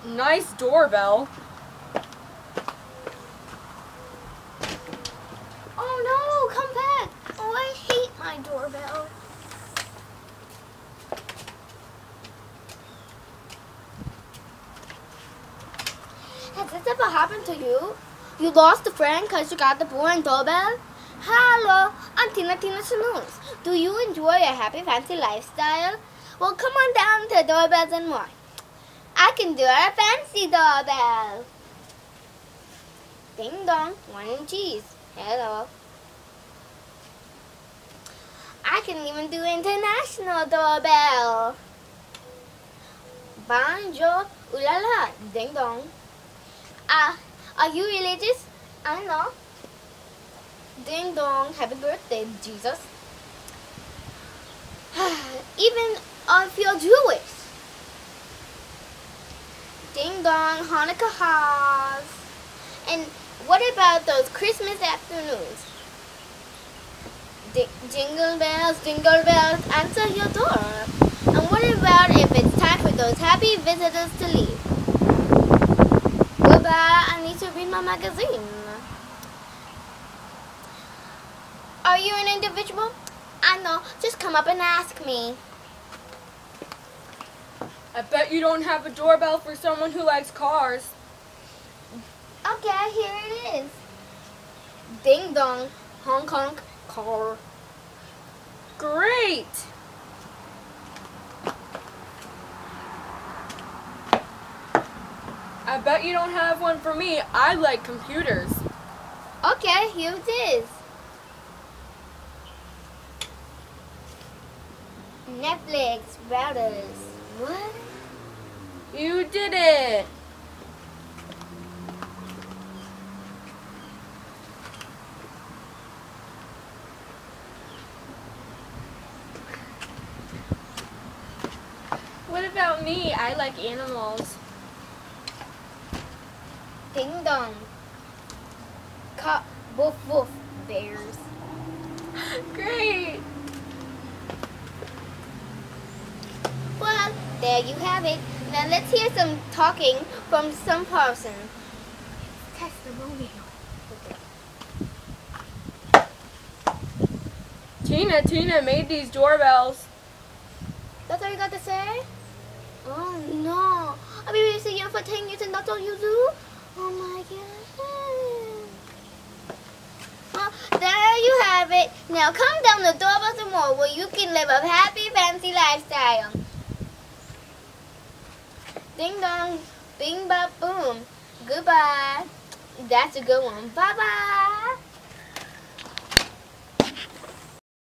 Nice doorbell. Oh no, come back. Oh, I hate my doorbell. Has this ever happened to you? You lost a friend because you got the boring doorbell? Hello, I'm Tina Snooze. Do you enjoy a happy fancy lifestyle? Well, come on down to Doorbells and More. I can do a fancy doorbell. Ding dong, wine and cheese. Hello. I can even do international doorbell. Bonjour, ooh la la, ding dong. Are you religious? I know. Ding dong, happy birthday, Jesus. Even if you're Jewish. Ding dong, Hanukkah Haas. And what about those Christmas afternoons? Jingle bells, answer your door. And what about if it's time for those happy visitors to leave? Goodbye, I need to read my magazine. Are you an individual? I know, just come up and ask me. I bet you don't have a doorbell for someone who likes cars. Okay, here it is. Ding dong, honk honk, car. Great! I bet you don't have one for me. I like computers. Okay, here it is. Netflix, routers. What? You did it! What about me? I like animals. Ding dong. Woof woof, bears. Great! Well, there you have it. Now let's hear some talking from some person. Testimonial. Tina made these doorbells. That's all you got to say? Oh no. I've been racing you for 10 years and that's all you do? Oh my goodness. Well, there you have it. Now come down to Doorbells and More where you can live a happy, fancy lifestyle. Ding dong, bing bop boom. Goodbye. That's a good one. Bye bye.